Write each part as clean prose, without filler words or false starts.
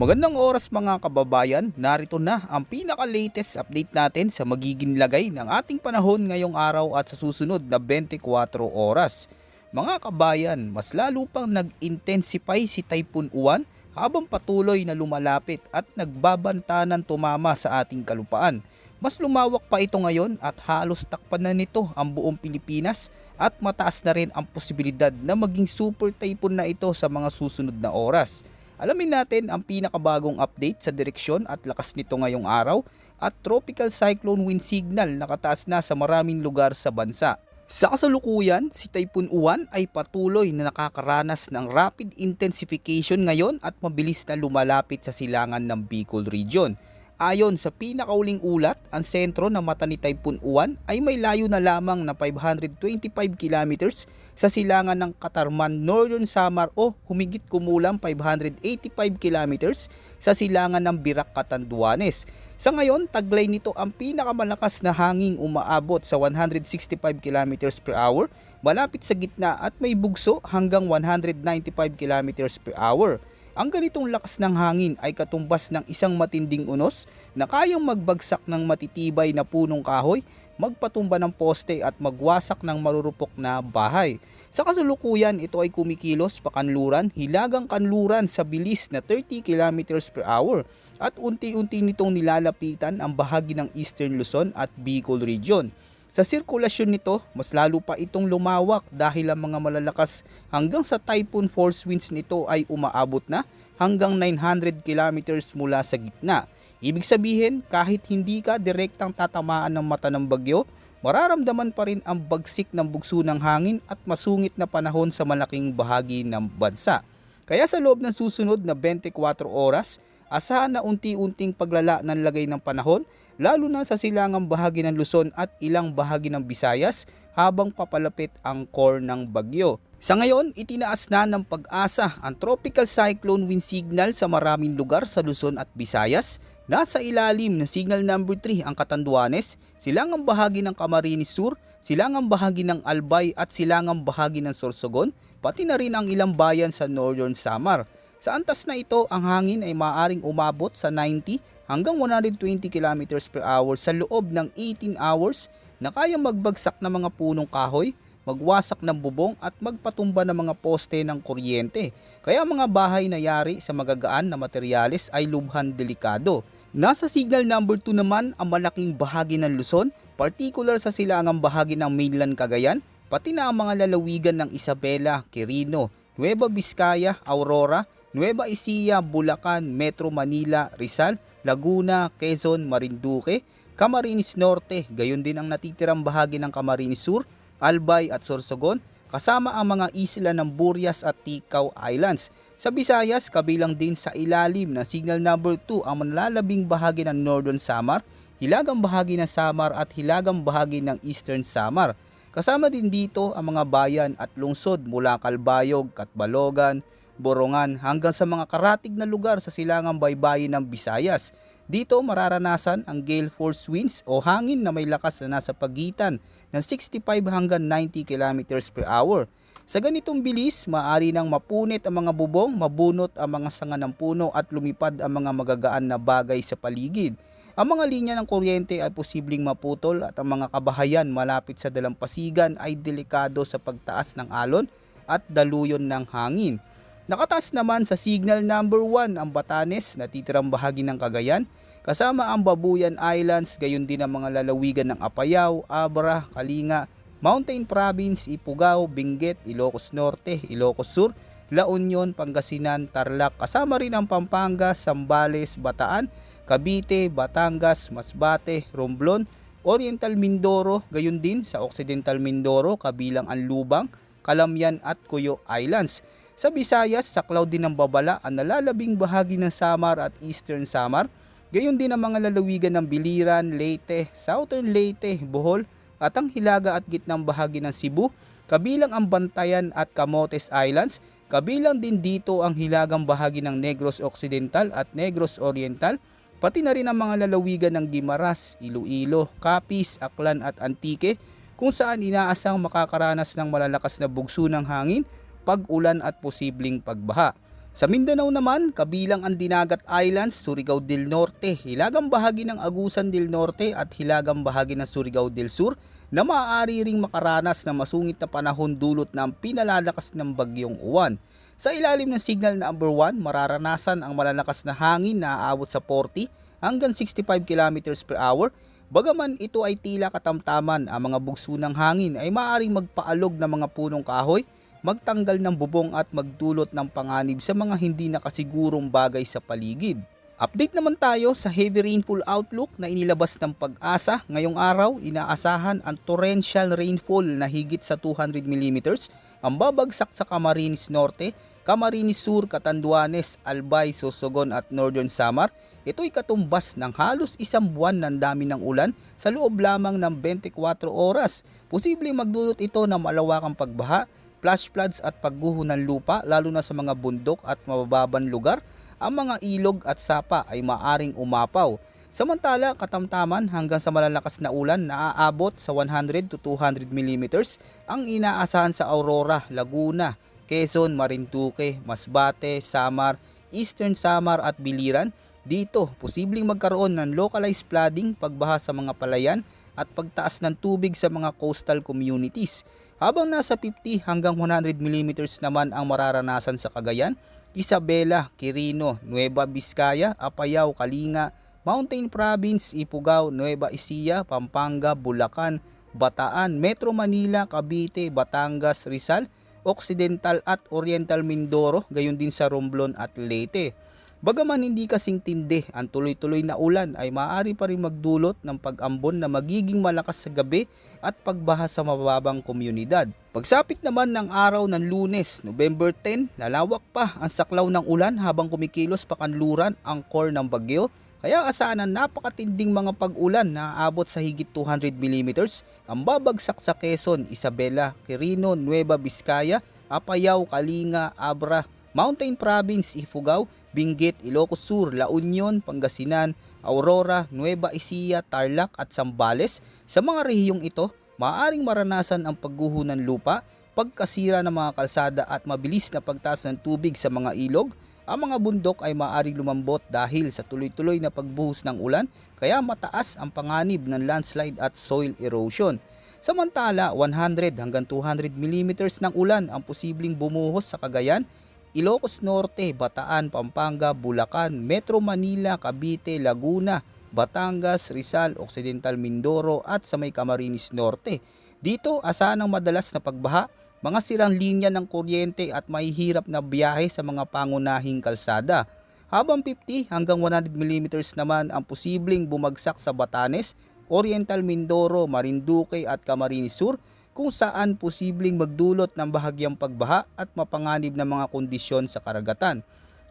Magandang oras mga kababayan, narito na ang pinaka-latest update natin sa magiging lagay ng ating panahon ngayong araw at sa susunod na 24 oras. Mga kabayan, mas lalo pang nag-intensify si Typhoon Uwan habang patuloy na lumalapit at nagbabantanan tumama sa ating kalupaan. Mas lumawak pa ito ngayon at halos takpan na nito ang buong Pilipinas at mataas na rin ang posibilidad na maging super typhoon na ito sa mga susunod na oras. Alamin natin ang pinakabagong update sa direksyon at lakas nito ngayong araw at tropical cyclone wind signal na kataas na sa maraming lugar sa bansa. Sa kasalukuyan, si Typhoon Uwan ay patuloy na nakakaranas ng rapid intensification ngayon at mabilis na lumalapit sa silangan ng Bicol Region. Ayon sa pinakauling ulat, ang sentro ng mata ni Typhoon Uwan ay may layo na lamang na 525 kilometers sa silangan ng Katarman, Northern Samar o humigit kumulang 585 kilometers sa silangan ng Birac, Catanduanes. Sa ngayon, taglay nito ang pinakamalakas na hanging umaabot sa 165 kilometers per hour, malapit sa gitna at may bugso hanggang 195 kilometers per hour. Ang ganitong lakas ng hangin ay katumbas ng isang matinding unos na kayang magbagsak ng matitibay na punong kahoy, magpatumba ng poste at magwasak ng marurupok na bahay. Sa kasalukuyan, ito ay kumikilos pakanluran, hilagang kanluran sa bilis na 30 kilometers per hour at unti-unti nitong nilalapitan ang bahagi ng Eastern Luzon at Bicol Region. Sa sirkulasyon nito, mas lalo pa itong lumawak dahil ang mga malalakas hanggang sa typhoon force winds nito ay umaabot na hanggang 900 kilometers mula sa gitna. Ibig sabihin, kahit hindi ka direktang tatamaan ng mata ng bagyo, mararamdaman pa rin ang bagsik ng bugso ng hangin at masungit na panahon sa malaking bahagi ng bansa. Kaya sa loob ng susunod na 24 oras, asahan na unti-unting paglala ng lagay ng panahon, lalo na sa silangang bahagi ng Luzon at ilang bahagi ng Visayas habang papalapit ang core ng bagyo. Sa ngayon, itinaas na ng Pag-asa ang tropical cyclone wind signal sa maraming lugar sa Luzon at Visayas. Nasa ilalim ng signal number 3 ang Catanduanes, silangang bahagi ng Camarines Sur, silangang bahagi ng Albay at silangang bahagi ng Sorsogon, pati na rin ang ilang bayan sa Northern Samar. Sa antas na ito, ang hangin ay maaaring umabot sa 90 hanggang 120 kilometers per hour sa loob ng 18 hours na kayang magbagsak ng mga punong kahoy, magwasak ng bubong at magpatumba ng mga poste ng kuryente. Kaya mga bahay na yari sa magagaan na materyales ay lubhan delikado. Nasa signal number 2 naman ang malaking bahagi ng Luzon, particular sa silangang bahagi ng mainland Cagayan, pati na ang mga lalawigan ng Isabela, Quirino, Nueva Vizcaya, Aurora, Nueva Ecija, Bulacan, Metro Manila, Rizal, Laguna, Quezon, Marinduque, Camarines Norte, gayon din ang natitirang bahagi ng Camarines Sur, Albay at Sorsogon, kasama ang mga isla ng Burias at Ticao Islands. Sa Visayas, kabilang din sa ilalim ng signal number 2 ang manlalabing bahagi ng Northern Samar, hilagang bahagi ng Samar at hilagang bahagi ng Eastern Samar. Kasama din dito ang mga bayan at lungsod mula Calbayog, Catbalogan, Borongan hanggang sa mga karatig na lugar sa silangang baybayin ng Visayas. Dito mararanasan ang gale force winds o hangin na may lakas na nasa pagitan ng 65 hanggang 90 kilometers per hour. Sa ganitong bilis, maaari nang mapunit ang mga bubong, mabunot ang mga sanga ng puno at lumipad ang mga magagaan na bagay sa paligid. Ang mga linya ng kuryente ay posibleng maputol at ang mga kabahayan malapit sa dalampasigan ay delikado sa pagtaas ng alon at daluyon ng hangin. Nakataas naman sa signal number 1 ang Batanes, natitirang bahagi ng Cagayan, kasama ang Babuyan Islands, gayon din ang mga lalawigan ng Apayao, Abra, Kalinga, Mountain Province, Ifugao, Benguet, Ilocos Norte, Ilocos Sur, La Union, Pangasinan, Tarlac, kasama rin ang Pampanga, Zambales, Bataan, Cavite, Batangas, Masbate, Romblon, Oriental Mindoro, gayon din sa Occidental Mindoro, kabilang ang Lubang, Calamyan at Cuyo Islands. Sa Visayas, saklaw din ng babala ang nalalabing bahagi ng Samar at Eastern Samar, gayon din ang mga lalawigan ng Biliran, Leyte, Southern Leyte, Bohol at ang hilaga at gitnang bahagi ng Cebu, kabilang ang Bantayan at Camotes Islands, kabilang din dito ang hilagang bahagi ng Negros Occidental at Negros Oriental, pati na rin ang mga lalawigan ng Guimaras, Iloilo, Capiz, Aklan at Antique, kung saan inaasang makakaranas ng malalakas na bugso ng hangin, pag-ulan at posibleng pagbaha. Sa Mindanao naman, kabilang ang Dinagat Islands, Surigao del Norte, hilagang bahagi ng Agusan del Norte at hilagang bahagi ng Surigao del Sur na maaari ring makaranas ng masungit na panahon dulot ng pinalalakas ng bagyong Uwan. Sa ilalim ng signal na number 1, mararanasan ang malalakas na hangin na aabot sa 40 hanggang 65 kilometers per hour. Bagaman ito ay tila katamtaman, ang mga bugso ng hangin ay maaaring magpaalog ng mga punong kahoy, magtanggal ng bubong at magdulot ng panganib sa mga hindi nakasigurong bagay sa paligid. Update naman tayo sa heavy rainfall outlook na inilabas ng Pag-asa. Ngayong araw, inaasahan ang torrential rainfall na higit sa 200 mm ang babagsak sa Camarines Norte, Camarines Sur, Catanduanes, Albay, Sorsogon at Northern Samar. Ito'y katumbas ng halos isang buwan ng dami ng ulan sa loob lamang ng 24 oras. Posibleng magdulot ito ng malawakang pagbaha, flash floods at pagguho ng lupa lalo na sa mga bundok at mabababang lugar. Ang mga ilog at sapa ay maaring umapaw. Samantala, katamtaman hanggang sa malalakas na ulan na aabot sa 100 to 200 mm ang inaasahan sa Aurora, Laguna, Quezon, Marinduque, Masbate, Samar, Eastern Samar at Biliran. Dito, posibleng magkaroon ng localized flooding, pagbaha sa mga palayan at pagtaas ng tubig sa mga coastal communities. Habang nasa 50 hanggang 100 mm naman ang mararanasan sa Cagayan, Isabela, Quirino, Nueva Vizcaya, Apayao, Kalinga, Mountain Province, Ifugao, Nueva Ecija, Pampanga, Bulacan, Bataan, Metro Manila, Cavite, Batangas, Rizal, Occidental at Oriental Mindoro, gayon din sa Romblon at Leyte. Bagaman hindi kasing tindi, ang tuloy-tuloy na ulan ay maaari pa rin magdulot ng pag-ambon na magiging malakas sa gabi at pagbaha sa mababang komunidad. Pagsapit naman ng araw ng Lunes, November 10, lalawak pa ang saklaw ng ulan habang kumikilos pakanluran ang core ng bagyo. Kaya asahan ang napakatinding mga pag-ulan na aabot sa higit 200 mm ang babagsak sa Quezon, Isabela, Quirino, Nueva Vizcaya, Apayao, Kalinga, Abra, Mountain Province, Ifugao, Benguet, Ilocos Sur, La Union, Pangasinan, Aurora, Nueva Ecija, Tarlac at Zambales. Sa mga rehiyong ito, maaaring maranasan ang pagguho ng lupa, pagkasira ng mga kalsada at mabilis na pagtaas ng tubig sa mga ilog. Ang mga bundok ay maaaring lumambot dahil sa tuloy-tuloy na pagbuhos ng ulan, kaya mataas ang panganib ng landslide at soil erosion. Samantala, 100 hanggang 200 mm ng ulan ang posibleng bumuhos sa Cagayan, Ilocos Norte, Bataan, Pampanga, Bulacan, Metro Manila, Cavite, Laguna, Batangas, Rizal, Occidental Mindoro at sa may Camarines Norte. Dito, asahan ang madalas na pagbaha, mga sirang linya ng kuryente at mahihirap na biyahe sa mga pangunahing kalsada. Habang 50 hanggang 100 mm naman ang posibleng bumagsak sa Batanes, Oriental Mindoro, Marinduque at Camarines Sur, kung saan posibleng magdulot ng bahagyang pagbaha at mapanganib na mga kondisyon sa karagatan.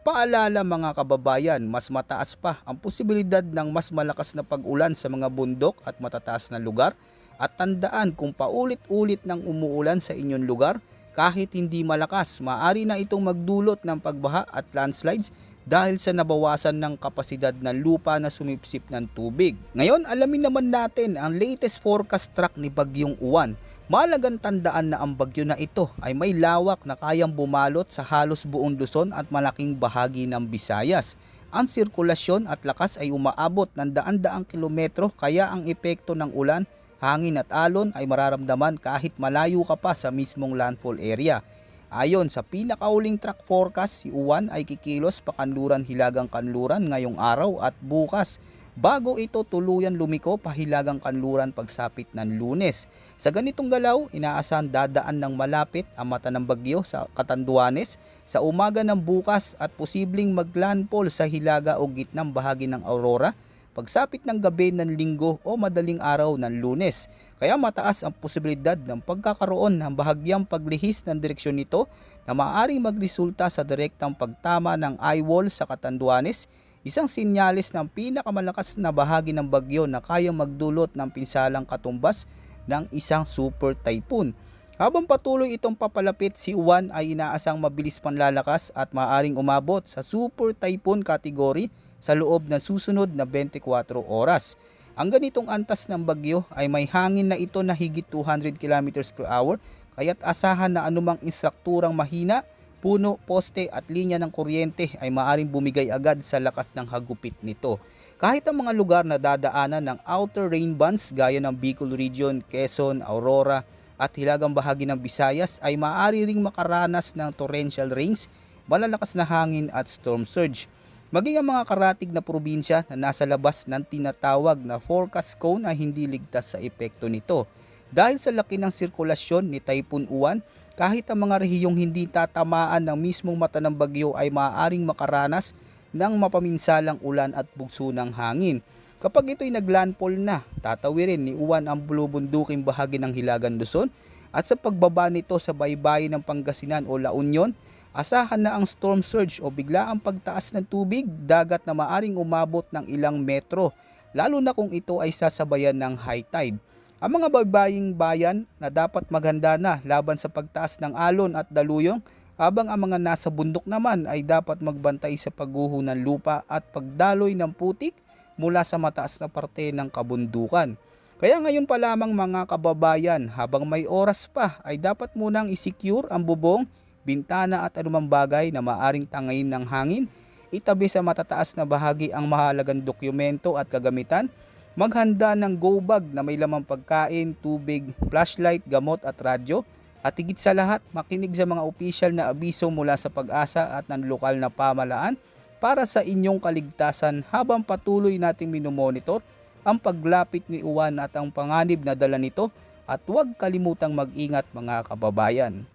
Paalala mga kababayan, mas mataas pa ang posibilidad ng mas malakas na pag-ulan sa mga bundok at matataas na lugar, at tandaan kung paulit-ulit nang umuulan sa inyong lugar, kahit hindi malakas, maaari na itong magdulot ng pagbaha at landslides dahil sa nabawasan ng kapasidad ng lupa na sumipsip ng tubig. Ngayon, alamin naman natin ang latest forecast track ni Bagyong Uwan. Mahalagang tandaan na ang bagyo na ito ay may lawak na kayang bumalot sa halos buong Luzon at malaking bahagi ng Visayas. Ang sirkulasyon at lakas ay umaabot ng daan-daang kilometro, kaya ang epekto ng ulan, hangin at alon ay mararamdaman kahit malayo ka pa sa mismong landfall area. Ayon sa pinakauling track forecast, si Uwan ay kikilos pakanluran hilagang kanluran ngayong araw at bukas, bago ito tuluyan lumiko pahilagang kanluran pagsapit ng Lunes. Sa ganitong galaw, inaasahan dadaan ng malapit ang mata ng bagyo sa Catanduanes sa umaga ng bukas at posibleng maglandfall sa hilaga o gitnang bahagi ng Aurora pagsapit ng gabi ng Linggo o madaling araw ng Lunes. Kaya mataas ang posibilidad ng pagkakaroon ng bahagyang paglihis ng direksyon nito na maaaring magresulta sa direktang pagtama ng eye wall sa Catanduanes, isang sinyalis ng pinakamalakas na bahagi ng bagyo na kayang magdulot ng pinsalang katumbas ng isang super typhoon. Habang patuloy itong papalapit, si Uwan ay inaasang mabilis panlalakas at maaaring umabot sa super typhoon category sa loob ng susunod na 24 oras. Ang ganitong antas ng bagyo ay may hangin na ito na higit 200 km per hour, kaya't asahan na anumang istrukturang mahina, puno, poste at linya ng kuryente ay maaaring bumigay agad sa lakas ng hagupit nito. Kahit ang mga lugar na dadaanan ng outer rain bands gaya ng Bicol Region, Quezon, Aurora at hilagang bahagi ng Visayas ay maaari ring makaranas ng torrential rains, malalakas na hangin at storm surge. Maging ang mga karatig na probinsya na nasa labas ng tinatawag na forecast cone ay hindi ligtas sa epekto nito. Dahil sa laki ng sirkulasyon ni Typhoon Uwan, kahit ang mga rehiyong hindi tatamaan ng mismong mata ng bagyo ay maaaring makaranas ng mapaminsalang ulan at bugso ng hangin. Kapag ito'y naglandfall na, tatawirin ni Uwan ang bulubunduking bahagi ng Hilagan Luzon at sa pagbaba nito sa baybayin ng Pangasinan o La Union, asahan na ang storm surge o biglaang pagtaas ng tubig dagat na maaring umabot ng ilang metro, lalo na kung ito ay sasabayan ng high tide. Ang mga baybaying bayan na dapat maghanda na laban sa pagtaas ng alon at daluyong, habang ang mga nasa bundok naman ay dapat magbantay sa pagguho ng lupa at pagdaloy ng putik mula sa mataas na parte ng kabundukan. Kaya ngayon pa lamang mga kababayan, habang may oras pa ay dapat munang isecure ang bubong, bintana at anumang bagay na maaring tangayin ng hangin, itabi sa matataas na bahagi ang mahalagang dokumento at kagamitan, maghanda ng go bag na may lamang pagkain, tubig, flashlight, gamot at radyo, at higit sa lahat makinig sa mga opisyal na abiso mula sa Pag-asa at ng lokal na pamahalaan para sa inyong kaligtasan habang patuloy nating minomonitor ang paglapit ni Uwan at ang panganib na dala nito, at huwag kalimutang mag-ingat mga kababayan.